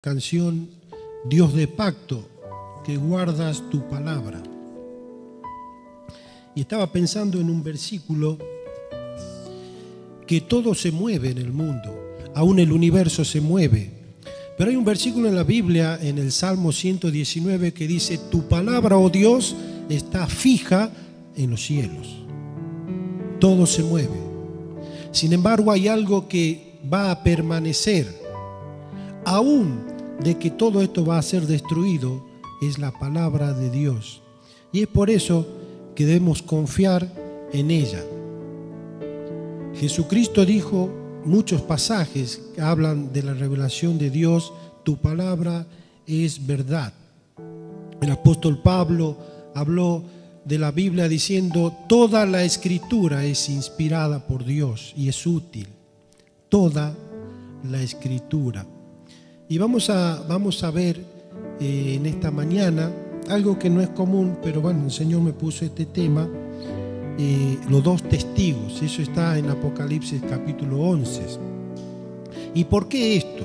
canción Dios de pacto, que guardas tu palabra. Y estaba pensando en un versículo que todo se mueve en el mundo, aún el universo se mueve. Pero hay un versículo en la Biblia, en el Salmo 119, que dice: tu palabra, oh Dios, está fija en los cielos. Todo se mueve. Sin embargo, hay algo que va a permanecer, aún de que todo esto va a ser destruido, es la palabra de Dios. Y es por eso que debemos confiar en ella. Jesucristo dijo muchos pasajes que hablan de la revelación de Dios: tu palabra es verdad. El apóstol Pablo habló de la Biblia diciendo: toda la escritura es inspirada por Dios y es útil. Toda la escritura. Y vamos a ver en esta mañana algo que no es común, pero bueno, el Señor me puso este tema, los dos testigos. Eso está en Apocalipsis capítulo 11. ¿Y por qué esto?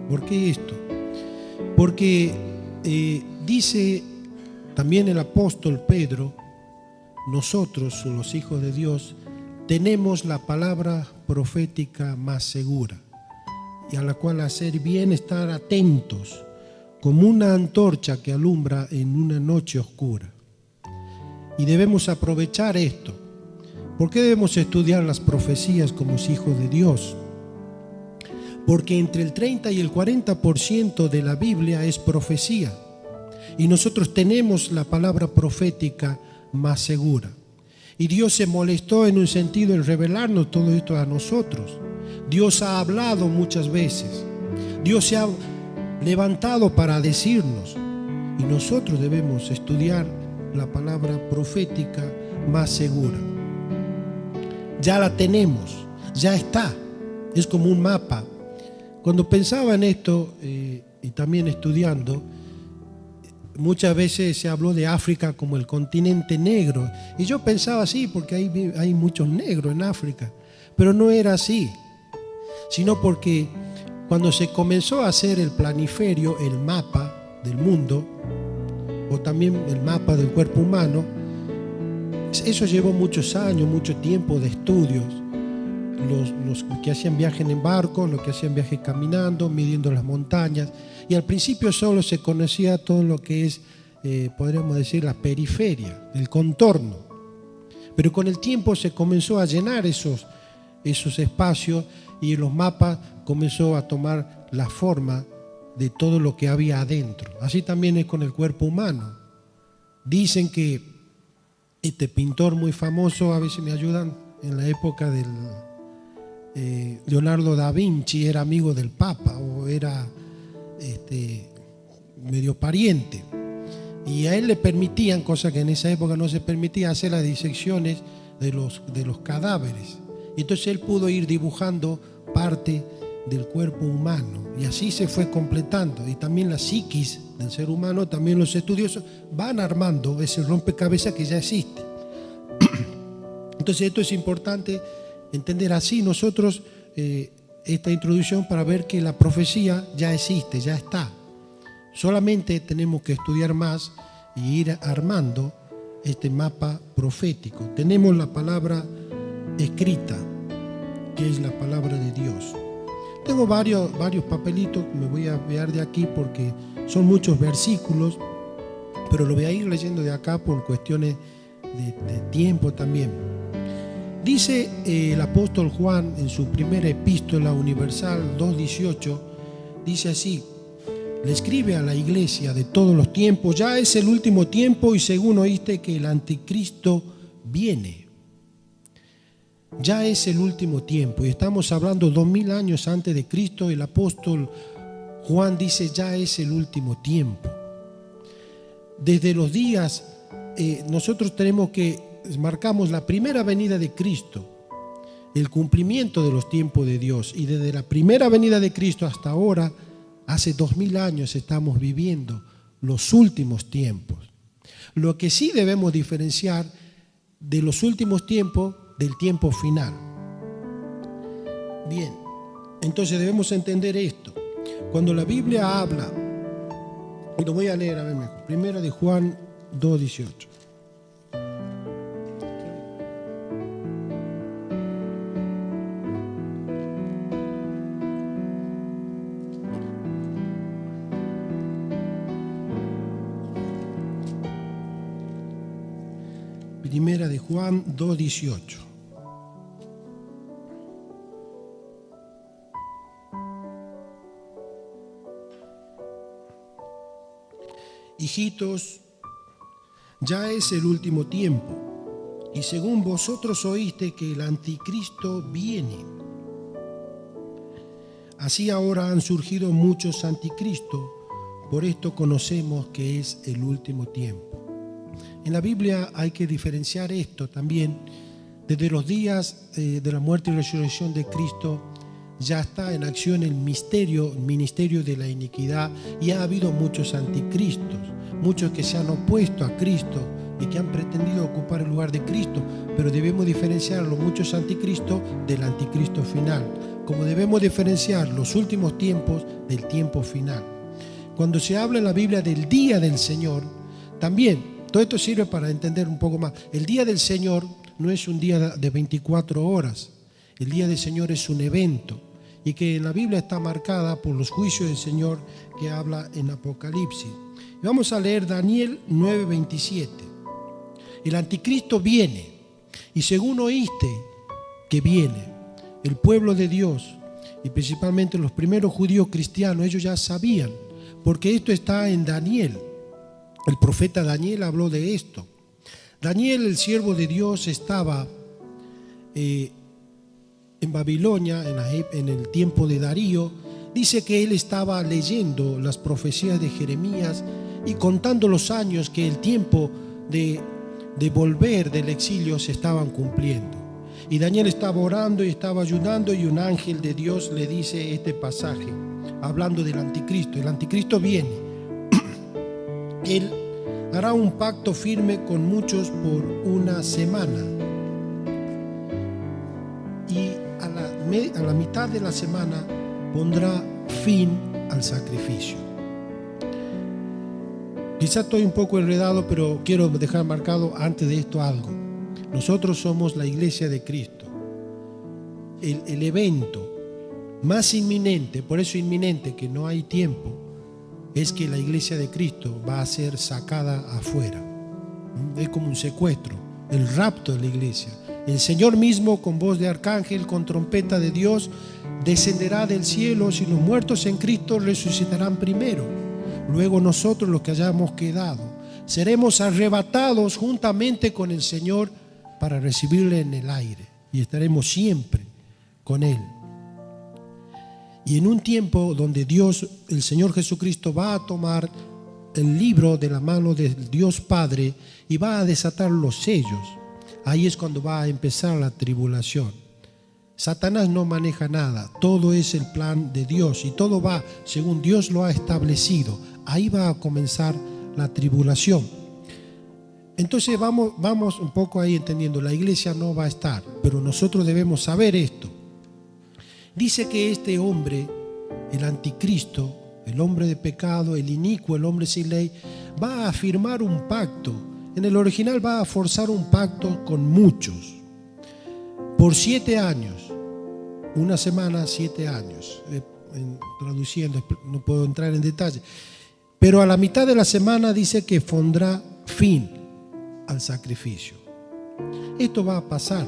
¿Por qué esto? Porque dice también el apóstol Pedro: nosotros, los hijos de Dios, tenemos la palabra profética más segura, y a la cual hacer bien estar atentos, como una antorcha que alumbra en una noche oscura. Y debemos aprovechar esto. ¿Por qué debemos estudiar las profecías como hijos de Dios? Porque entre el 30 y el 40% de la Biblia es profecía, y nosotros tenemos la palabra profética más segura. Y Dios se molestó en un sentido en revelarnos todo esto a nosotros. Dios ha hablado muchas veces. Dios se ha levantado para decirnos, y nosotros debemos estudiar la palabra profética más segura. Ya la tenemos, ya está. Es como un mapa. Cuando pensaba en esto y también estudiando, muchas veces se habló de África como el continente negro, y yo pensaba así porque hay muchos negros en África, pero no era así, sino porque cuando se comenzó a hacer el planiferio, el mapa del mundo, o también el mapa del cuerpo humano, eso llevó muchos años, mucho tiempo de estudios. Los que hacían viajes en barco, los que hacían viajes caminando, midiendo las montañas. Y al principio solo se conocía todo lo que es, podríamos decir, la periferia, el contorno. Pero con el tiempo se comenzó a llenar esos espacios, y los mapas comenzó a tomar la forma de todo lo que había adentro. Así también es con el cuerpo humano. Dicen que este pintor muy famoso, a ver si me ayudan, en la época del Leonardo da Vinci, era amigo del Papa, o era medio pariente, y a él le permitían, cosa que en esa época no se permitía, hacer las disecciones de los cadáveres. Entonces él pudo ir dibujando parte del cuerpo humano, y así se fue completando. Y también la psiquis del ser humano, también los estudiosos van armando ese rompecabezas que ya existe. Entonces esto es importante entender así nosotros esta introducción, para ver que la profecía ya existe, ya está. Solamente tenemos que estudiar más y ir armando este mapa profético. Tenemos la palabra escrita, que es la palabra de Dios. Tengo varios papelitos, me voy a ver de aquí porque son muchos versículos, pero lo voy a ir leyendo de acá por cuestiones de tiempo también. Dice el apóstol Juan en su primera epístola universal 2:18, dice así: le escribe a la iglesia de todos los tiempos: ya es el último tiempo, y según oíste que el anticristo viene. Ya es el último tiempo, y estamos hablando 2000 años antes de Cristo. El apóstol Juan dice: ya es el último tiempo. Desde los días, nosotros marcamos la primera venida de Cristo, el cumplimiento de los tiempos de Dios, y desde la primera venida de Cristo hasta ahora, hace 2000 años, estamos viviendo los últimos tiempos. Lo que sí debemos diferenciar de los últimos tiempos del tiempo final. Bien, entonces debemos entender esto. Cuando la Biblia habla, y lo voy a leer a ver mejor, Primera de Juan 2:18. Primera de Juan 2:18. Hijitos, ya es el último tiempo, y según vosotros oíste que el anticristo viene. Así ahora han surgido muchos anticristos, por esto conocemos que es el último tiempo. En la Biblia hay que diferenciar esto también. Desde los días de la muerte y resurrección de Cristo ya está en acción el ministerio de la iniquidad, y ha habido muchos anticristos, muchos que se han opuesto a Cristo y que han pretendido ocupar el lugar de Cristo, pero debemos diferenciar los muchos anticristos del anticristo final, como debemos diferenciar los últimos tiempos del tiempo final. Cuando se habla en la Biblia del día del Señor, también todo esto sirve para entender un poco más. El día del Señor no es un día de 24 horas. El día del Señor es un evento, y que en la Biblia está marcada por los juicios del Señor que habla en Apocalipsis. Vamos a leer Daniel 9:27. El anticristo viene, y según oíste que viene, el pueblo de Dios, y principalmente los primeros judíos cristianos, ellos ya sabían, porque esto está en Daniel. El profeta Daniel habló de esto. Daniel, el siervo de Dios, estaba en Babilonia en el tiempo de Darío. Dice que él estaba leyendo las profecías de Jeremías y contando los años que el tiempo de volver del exilio se estaban cumpliendo. Y Daniel estaba orando y estaba ayunando, y un ángel de Dios le dice este pasaje, hablando del anticristo. El anticristo viene. Él hará un pacto firme con muchos por una semana, y a la mitad de la semana pondrá fin al sacrificio. Quizá estoy un poco enredado, pero quiero dejar marcado antes de esto algo. Nosotros somos la iglesia de Cristo. El evento más inminente, por eso inminente, que no hay tiempo, es que la iglesia de Cristo va a ser sacada afuera. Es como un secuestro, el rapto de la iglesia. El Señor mismo, con voz de arcángel, con trompeta de Dios, descenderá del cielo, y los muertos en Cristo resucitarán primero. Luego nosotros, los que hayamos quedado, seremos arrebatados juntamente con el Señor para recibirle en el aire, y estaremos siempre con Él. Y en un tiempo donde Dios, el Señor Jesucristo, va a tomar el libro de la mano del Dios Padre y va a desatar los sellos, ahí es cuando va a empezar la tribulación. Satanás no maneja nada, todo es el plan de Dios, y todo va según Dios lo ha establecido. Ahí va a comenzar la tribulación. Entonces vamos un poco ahí entendiendo, la iglesia no va a estar, pero nosotros debemos saber esto. Dice que este hombre, el anticristo, el hombre de pecado, el inicuo, el hombre sin ley, va a firmar un pacto. En el original va a forzar un pacto con muchos por 7 años. Una semana, 7 años. Traduciendo, no puedo entrar en detalle. Pero a la mitad de la semana dice que pondrá fin al sacrificio. Esto va a pasar.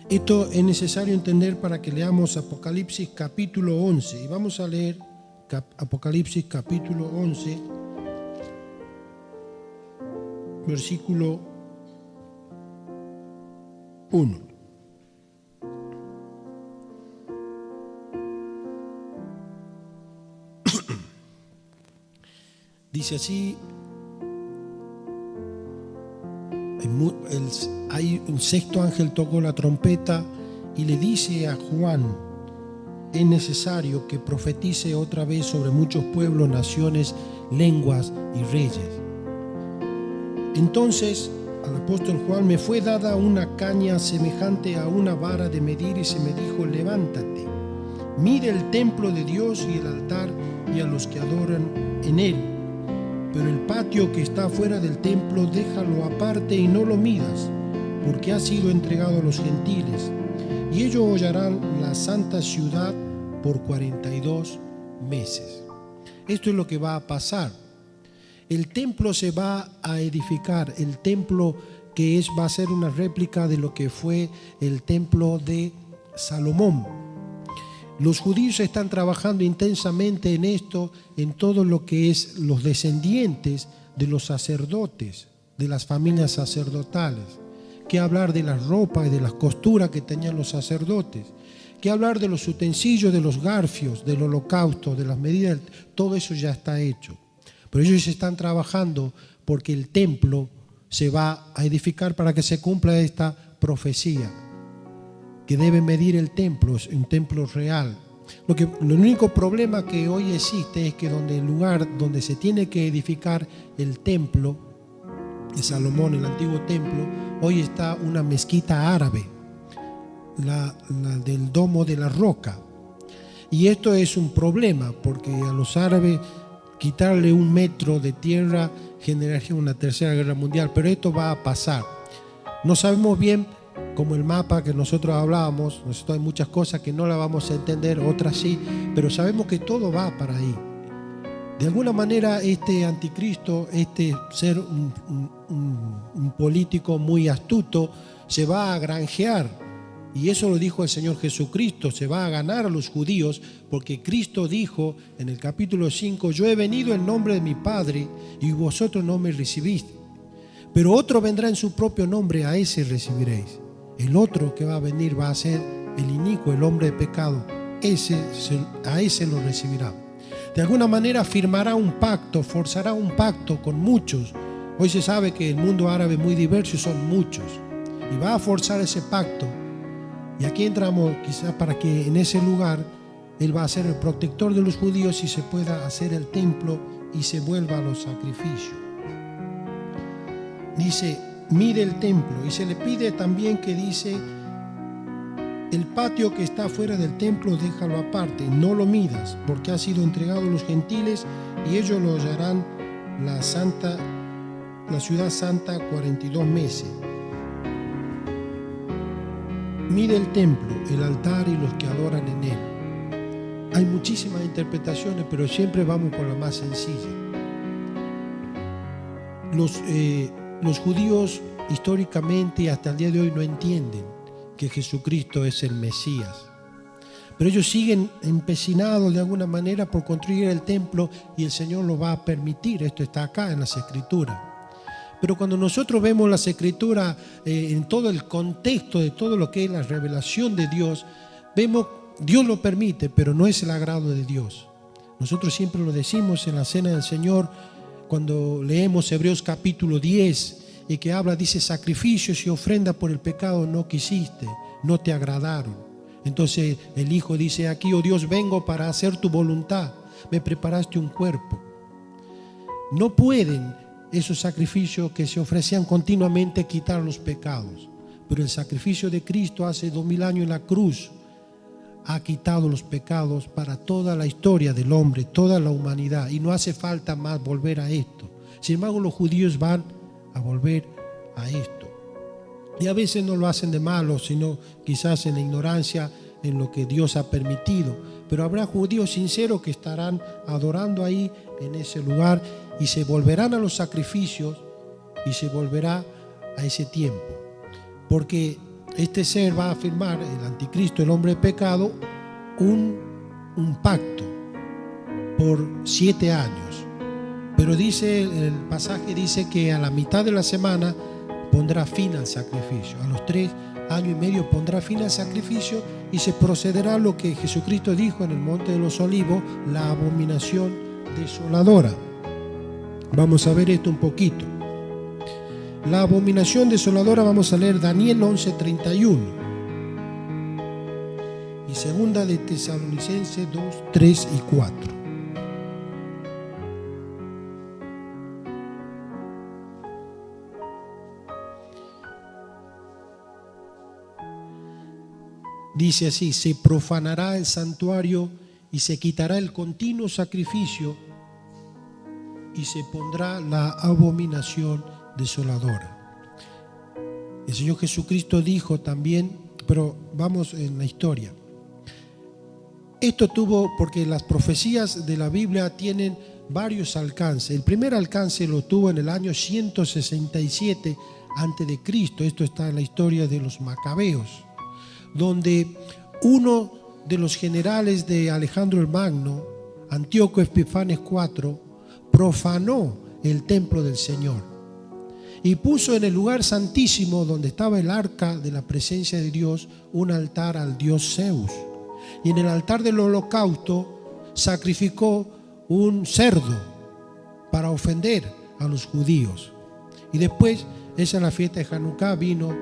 Esto es necesario entender para que leamos Apocalipsis capítulo 11. Y vamos a leer Apocalipsis capítulo 11, versículo 1. Dice así: un sexto ángel tocó la trompeta y le dice a Juan: es necesario que profetice otra vez sobre muchos pueblos, naciones, lenguas y reyes. Entonces al apóstol Juan me fue dada una caña semejante a una vara de medir, y se me dijo: levántate Mide el templo de Dios y el altar y a los que adoran en él. Pero el patio que está fuera del templo, déjalo aparte y no lo midas, porque ha sido entregado a los gentiles. Y ellos hollarán la santa ciudad por 42 meses. Esto es lo que va a pasar. El templo se va a edificar. El templo va a ser una réplica de lo que fue el templo de Salomón. Los judíos están trabajando intensamente en esto, en todo lo que es los descendientes de los sacerdotes, de las familias sacerdotales. ¿Qué hablar de las ropas y de las costuras que tenían los sacerdotes? ¿Qué hablar de los utensilios, de los garfios, del holocausto, de las medidas? Todo eso ya está hecho. Pero ellos están trabajando porque el templo se va a edificar para que se cumpla esta profecía, que debe medir el templo, es un templo real. El único problema que hoy existe es que el lugar donde se tiene que edificar el templo de Salomón, el antiguo templo, hoy está una mezquita árabe, la del Domo de la Roca. Y esto es un problema porque a los árabes quitarle 1 metro de tierra generaría una tercera guerra mundial, pero esto va a pasar. No sabemos bien, como el mapa que nosotros hablábamos, hay muchas cosas que no las vamos a entender, otras sí, pero sabemos que todo va para ahí. De alguna manera este anticristo, ser un político muy astuto, se va a granjear. Y eso lo dijo el Señor Jesucristo, se va a ganar a los judíos, porque Cristo dijo en el capítulo 5, yo he venido en nombre de mi Padre y vosotros no me recibiste. Pero otro vendrá en su propio nombre, a ese recibiréis. El otro que va a venir va a ser el inicuo, el hombre de pecado. A ese lo recibirá. De alguna manera firmará un pacto, forzará un pacto con muchos. Hoy se sabe que el mundo árabe es muy diverso y son muchos. Y va a forzar ese pacto. Y aquí entramos quizás para que en ese lugar Él va a ser el protector de los judíos y se pueda hacer el templo y se vuelva a los sacrificios. Dice, mide el templo, y se le pide también que dice, el patio que está fuera del templo déjalo aparte, no lo midas, porque ha sido entregado a los gentiles y ellos lo hallarán la ciudad santa 42 meses. Mide el templo, el altar y los que adoran en él. Hay muchísimas interpretaciones, pero siempre vamos por la más sencilla. Los judíos históricamente y hasta el día de hoy no entienden que Jesucristo es el Mesías. Pero ellos siguen empecinados de alguna manera por construir el templo y el Señor lo va a permitir. Esto está acá en las Escrituras. Pero cuando nosotros vemos las Escrituras en todo el contexto de todo lo que es la revelación de Dios, vemos Dios lo permite, pero no es el agrado de Dios. Nosotros siempre lo decimos en la Cena del Señor, cuando leemos Hebreos capítulo 10, y que habla, dice, sacrificios y ofrenda por el pecado no quisiste, no te agradaron. Entonces el Hijo dice aquí, oh Dios, vengo para hacer tu voluntad, me preparaste un cuerpo. No pueden esos sacrificios que se ofrecían continuamente quitar los pecados, pero el sacrificio de Cristo hace 2000 años en la cruz ha quitado los pecados para toda la historia del hombre, toda la humanidad, y no hace falta más volver a esto. Sin embargo, los judíos van a volver a esto, y a veces no lo hacen de malo, sino quizás en la ignorancia en lo que Dios ha permitido. Pero habrá judíos sinceros que estarán adorando ahí en ese lugar y se volverán a los sacrificios y se volverá a ese tiempo, porque este ser va a firmar, el anticristo, el hombre de pecado, un pacto por 7 años. Pero dice, el pasaje dice que a la mitad de la semana pondrá fin al sacrificio. A los 3 años y medio pondrá fin al sacrificio y se procederá a lo que Jesucristo dijo en el Monte de los Olivos, la abominación desoladora. Vamos a ver esto un poquito. La abominación desoladora, vamos a leer Daniel 11:31 y segunda de Tesalonicenses 2, 3 y 4. dice así: se profanará el santuario y se quitará el continuo sacrificio y se pondrá la abominación desoladora. El Señor Jesucristo dijo también, pero vamos en la historia. Esto tuvo, porque las profecías de la Biblia tienen varios alcances. El primer alcance lo tuvo en el año 167 antes de Cristo. Esto está en la historia de los Macabeos, donde uno de los generales de Alejandro el Magno, Antíoco Epifanes IV, profanó el templo del Señor y puso en el lugar santísimo donde estaba el arca de la presencia de Dios un altar al dios Zeus. Y en el altar del holocausto sacrificó un cerdo para ofender a los judíos. Y después, esa es la fiesta de Hanukkah, vino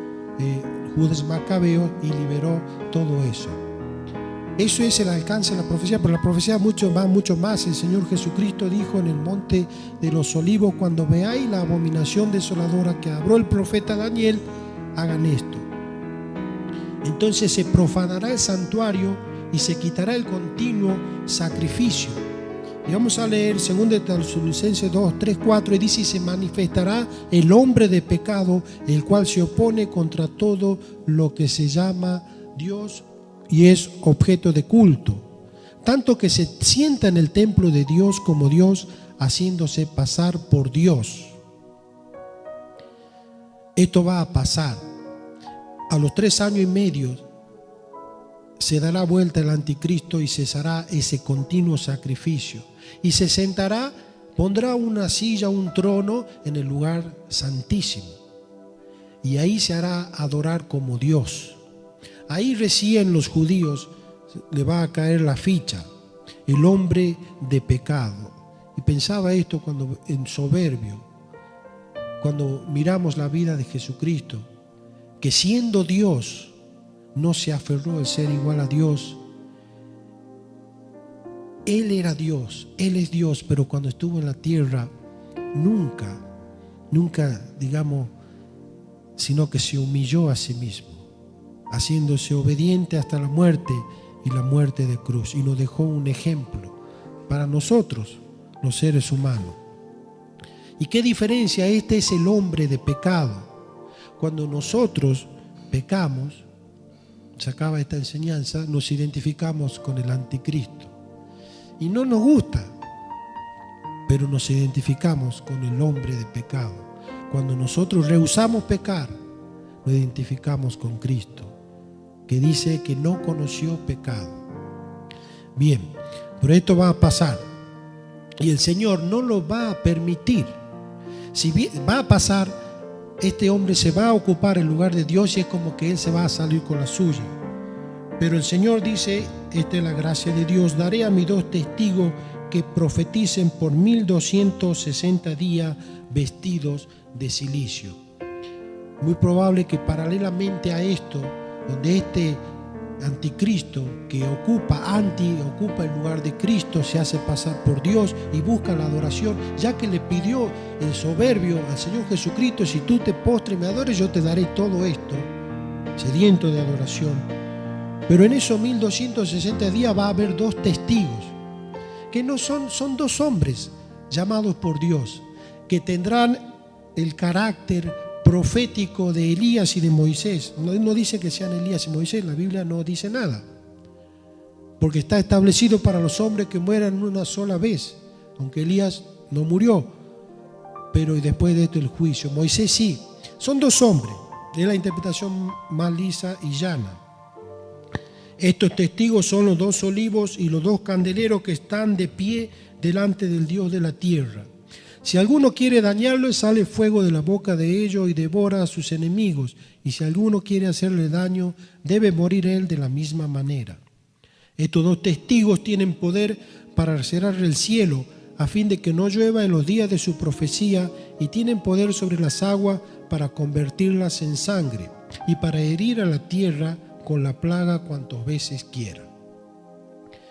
Judas Macabeo y liberó todo eso. Eso es el alcance de la profecía, pero la profecía va mucho más. El Señor Jesucristo dijo en el monte de los olivos: cuando veáis la abominación desoladora que habló el profeta Daniel, hagan esto. Entonces se profanará el santuario y se quitará el continuo sacrificio. Y vamos a leer 2 Tesalonicenses 2, 3, 4, y dice: y se manifestará el hombre de pecado, el cual se opone contra todo lo que se llama Dios y es objeto de culto, tanto que se sienta en el templo de Dios como Dios, haciéndose pasar por Dios. Esto va a pasar. A los 3 años y medio se dará vuelta el anticristo y cesará ese continuo sacrificio. Y se sentará, pondrá una silla, un trono en el lugar santísimo. Y ahí se hará adorar como Dios. Ahí recién los judíos le va a caer la ficha, el hombre de pecado. Y pensaba esto cuando en Soberbio, cuando miramos la vida de Jesucristo, que siendo Dios, no se aferró al ser igual a Dios. Él era Dios, Él es Dios, pero cuando estuvo en la tierra, nunca, digamos, sino que se humilló a sí mismo, haciéndose obediente hasta la muerte y la muerte de cruz. Y nos dejó un ejemplo para nosotros, los seres humanos. ¿Y qué diferencia? Este es el hombre de pecado. Cuando nosotros pecamos, se acaba esta enseñanza, nos identificamos con el anticristo. Y no nos gusta, pero nos identificamos con el hombre de pecado. Cuando nosotros rehusamos pecar, nos identificamos con Cristo, que dice que no conoció pecado. Bien, pero esto va a pasar y el Señor no lo va a permitir. Si bien va a pasar, este hombre se va a ocupar el lugar de Dios y es como que él se va a salir con la suya. Pero el Señor dice, esta es la gracia de Dios: daré a mis 2 testigos que profeticen por 1260 días vestidos de cilicio. Muy probable que paralelamente a esto, donde este anticristo que ocupa el lugar de Cristo, se hace pasar por Dios y busca la adoración, ya que le pidió el soberbio al Señor Jesucristo: si tú te postres y me adores, yo te daré todo esto, sediento de adoración. Pero en esos 1260 días va a haber 2 testigos, que no son 2 hombres llamados por Dios, que tendrán el carácter profético de Elías y de Moisés. No dice que sean Elías y Moisés, la Biblia no dice nada, porque está establecido para los hombres que mueran una sola vez, aunque Elías no murió, pero después de esto el juicio. Moisés sí. Son 2 hombres, es la interpretación más lisa y llana. Estos testigos son los 2 olivos y los 2 candeleros que están de pie delante del Dios de la tierra. Si alguno quiere dañarlo, sale fuego de la boca de ellos y devora a sus enemigos. Y si alguno quiere hacerle daño, debe morir él de la misma manera. Estos 2 testigos tienen poder para cerrar el cielo, a fin de que no llueva en los días de su profecía, y tienen poder sobre las aguas para convertirlas en sangre, y para herir a la tierra con la plaga cuantas veces quieran.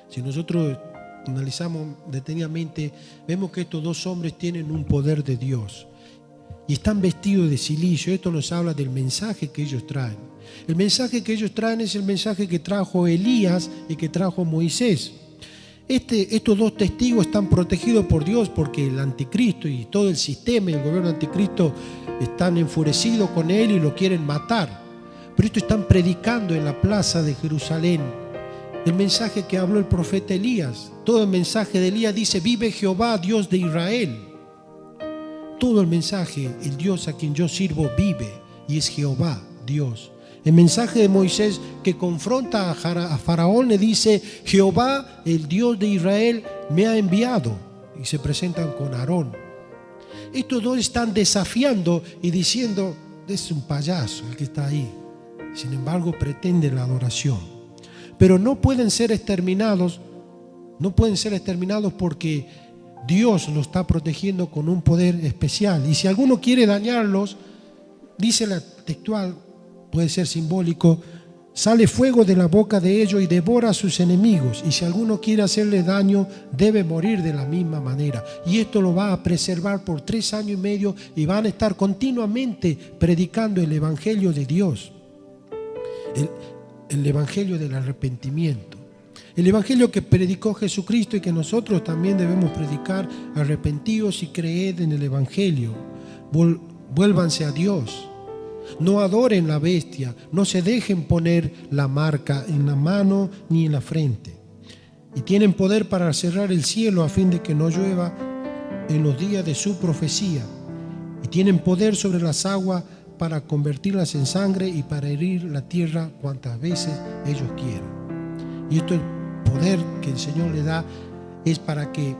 Si nosotros analizamos detenidamente, vemos que estos 2 hombres tienen un poder de Dios. y están vestidos de cilicio. Esto nos habla del mensaje que ellos traen. El mensaje que ellos traen es el mensaje que trajo Elías y que trajo Moisés. Estos dos testigos están protegidos por Dios porque el anticristo y todo el sistema y el gobierno anticristo están enfurecidos con él y lo quieren matar. Pero estos están predicando en la plaza de Jerusalén el mensaje que habló el profeta Elías. Todo el mensaje de Elías dice: vive Jehová, Dios de Israel. Todo el mensaje, el Dios a quien yo sirvo vive, y es Jehová, Dios. El mensaje de Moisés que confronta a Faraón le dice: Jehová, el Dios de Israel, me ha enviado. Y se presentan con Aarón. Estos dos están desafiando y diciendo: es un payaso el que está ahí. Sin embargo, pretenden la adoración. Pero no pueden ser exterminados. No pueden ser exterminados porque Dios los está protegiendo con un poder especial. Y si alguno quiere dañarlos, dice la textual, puede ser simbólico: sale fuego de la boca de ellos y devora a sus enemigos. Y si alguno quiere hacerle daño, debe morir de la misma manera. Y esto lo va a preservar por 3 años y medio y van a estar continuamente predicando el evangelio de Dios. El evangelio del arrepentimiento. El evangelio que predicó Jesucristo y que nosotros también debemos predicar: arrepentíos y creed en el evangelio. Vuélvanse a Dios. No adoren la bestia, no se dejen poner la marca en la mano ni en la frente. Y tienen poder para cerrar el cielo a fin de que no llueva en los días de su profecía. Y tienen poder sobre las aguas para convertirlas en sangre y para herir la tierra cuantas veces ellos quieran. Y esto, el poder que el Señor le da, es para que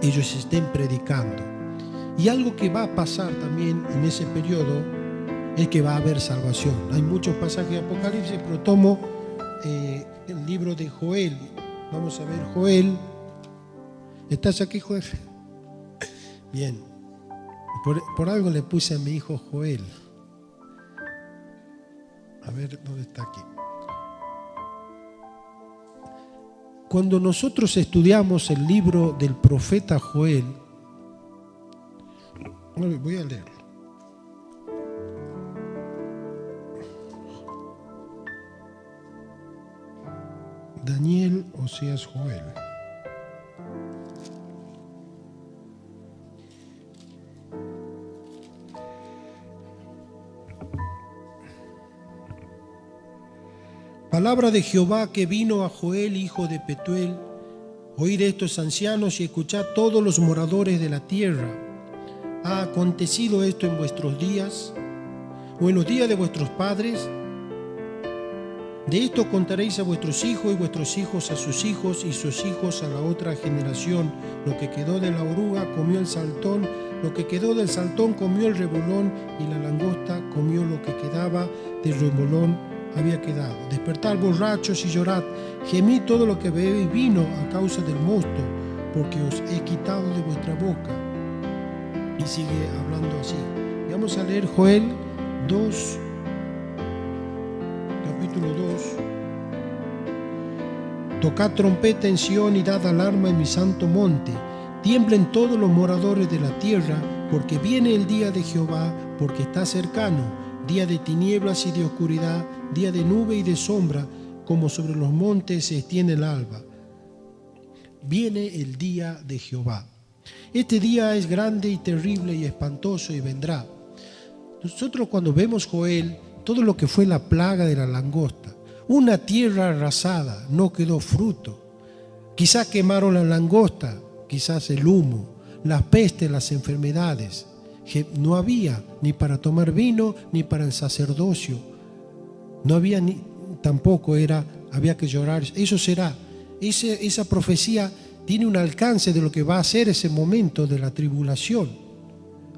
ellos estén predicando. Y algo que va a pasar también en ese periodo es que va a haber salvación. Hay muchos pasajes de Apocalipsis, pero tomo el libro de Joel. Vamos a ver Joel. ¿Estás aquí, Joel? Bien. Por algo le puse a mi hijo Joel. A ver, ¿dónde está aquí? Cuando nosotros estudiamos el libro del profeta Joel, voy a leerlo. Daniel, Oseas, Joel. Palabra de Jehová que vino a Joel, hijo de Petuel. Oíd estos ancianos y escuchad todos los moradores de la tierra. ¿Ha acontecido esto en vuestros días o en los días de vuestros padres? De esto contaréis a vuestros hijos y vuestros hijos a sus hijos y sus hijos a la otra generación. Lo que quedó de la oruga comió el saltón, lo que quedó del saltón comió el rebolón, y la langosta comió lo que quedaba del rebolón había quedado. Despertad borrachos y llorad, gemid todo lo que bebéis vino a causa del mosto, porque os he quitado de vuestra boca. Y sigue hablando así. Y vamos a leer Joel 2, capítulo 2. Tocad trompeta en Sión y dad alarma en mi santo monte. Tiemblen todos los moradores de la tierra, porque viene el día de Jehová, porque está cercano. Día de tinieblas y de oscuridad, día de nube y de sombra, como sobre los montes se extiende el alba. Viene el día de Jehová. Este día es grande y terrible y espantoso y vendrá. Nosotros cuando vemos Joel, todo lo que fue la plaga de la langosta, una tierra arrasada, no quedó fruto. Quizás quemaron la langosta, quizás el humo, las pestes, las enfermedades. No había ni para tomar vino ni para el sacerdocio. No había ni tampoco había que llorar. Eso será. Esa profecía tiene un alcance de lo que va a ser ese momento de la tribulación.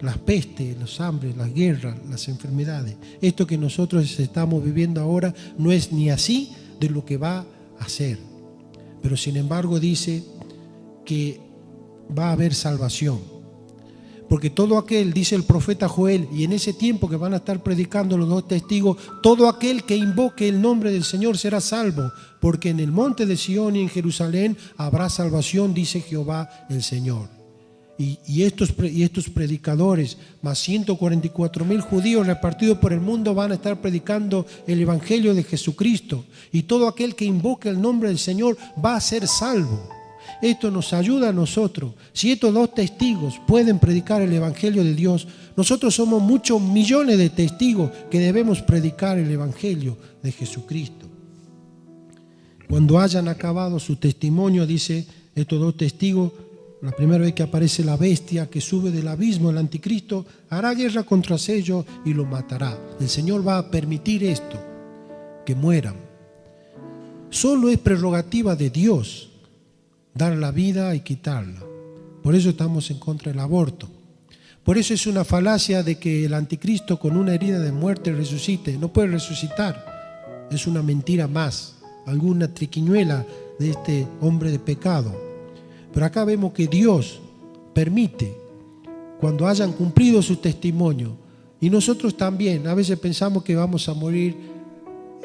Las pestes, los hambres, las guerras, las enfermedades. Esto que nosotros estamos viviendo ahora no es ni así de lo que va a ser. Pero sin embargo dice que va a haber salvación. Porque todo aquel, dice el profeta Joel, y en ese tiempo que van a estar predicando los dos testigos, todo aquel que invoque el nombre del Señor será salvo, porque en el monte de Sión y en Jerusalén habrá salvación, dice Jehová el Señor. Y estos predicadores, más 144.000 judíos repartidos por el mundo, van a estar predicando el Evangelio de Jesucristo. Y todo aquel que invoque el nombre del Señor va a ser salvo. Esto nos ayuda a nosotros. Si estos 2 testigos pueden predicar el Evangelio de Dios, nosotros somos muchos millones de testigos que debemos predicar el Evangelio de Jesucristo. Cuando hayan acabado su testimonio, dice estos 2 testigos, la primera vez que aparece la bestia que sube del abismo, el anticristo, hará guerra contra ellos y lo matará. El Señor va a permitir esto, que mueran. Solo es prerrogativa de Dios dar la vida y quitarla. Por eso estamos en contra del aborto. Por eso es una falacia de que el anticristo con una herida de muerte resucite. No puede resucitar. Es una mentira más, alguna triquiñuela de este hombre de pecado. Pero acá vemos que Dios permite cuando hayan cumplido su testimonio. Y nosotros también, a veces pensamos que vamos a morir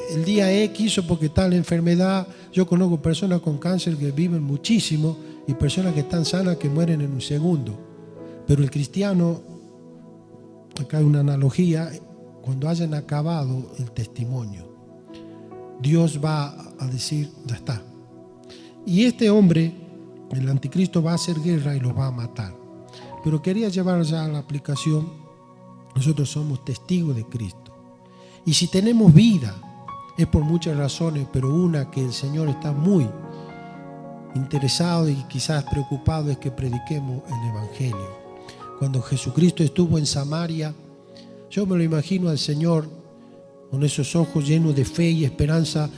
el día X o porque está la enfermedad. Yo conozco personas con cáncer que viven muchísimo y personas que están sanas que mueren en un segundo. Pero el cristiano, acá hay una analogía, cuando hayan acabado el testimonio, Dios va a decir, ya está. Y este hombre, el anticristo, va a hacer guerra y los va a matar. Pero quería llevar ya a la aplicación, nosotros somos testigos de Cristo. Y si tenemos vida, es por muchas razones, pero una que el Señor está muy interesado y quizás preocupado es que prediquemos el Evangelio. Cuando Jesucristo estuvo en Samaria, yo me lo imagino al Señor con esos ojos llenos de fe y esperanza,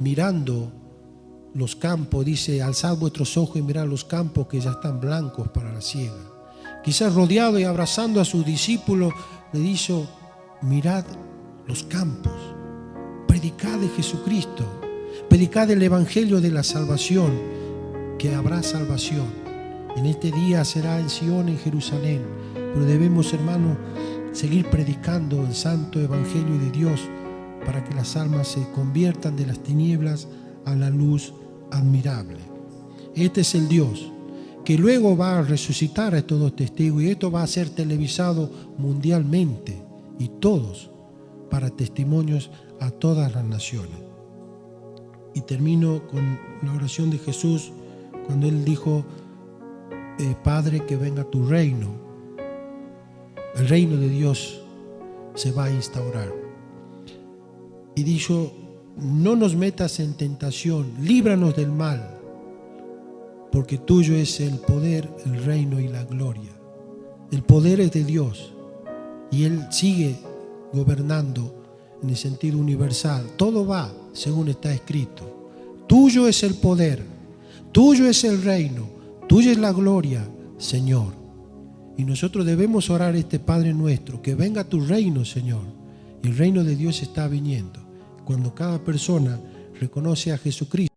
mirando los campos. Dice, alzad vuestros ojos y mirad los campos que ya están blancos para la siega. Quizás rodeado y abrazando a sus discípulos, le dijo, mirad los campos, predicad de Jesucristo, predicad el Evangelio de la salvación, que habrá salvación. En este día será en Sion, en Jerusalén, pero debemos, hermanos, seguir predicando el santo Evangelio de Dios para que las almas se conviertan de las tinieblas a la luz admirable. Este es el Dios que luego va a resucitar a estos 2 testigos, y esto va a ser televisado mundialmente, y todos para testimonios a todas las naciones. Y termino con la oración de Jesús cuando Él dijo, Padre, que venga tu reino. El reino de Dios se va a instaurar. Y dijo, no nos metas en tentación, líbranos del mal, porque tuyo es el poder, el reino y la gloria. El poder es de Dios y Él sigue gobernando en el sentido universal. Todo va según está escrito. Tuyo es el poder, tuyo es el reino, tuya es la gloria, Señor. Y nosotros debemos orar este Padre nuestro, que venga tu reino, Señor. Y el reino de Dios está viniendo. Cuando cada persona reconoce a Jesucristo,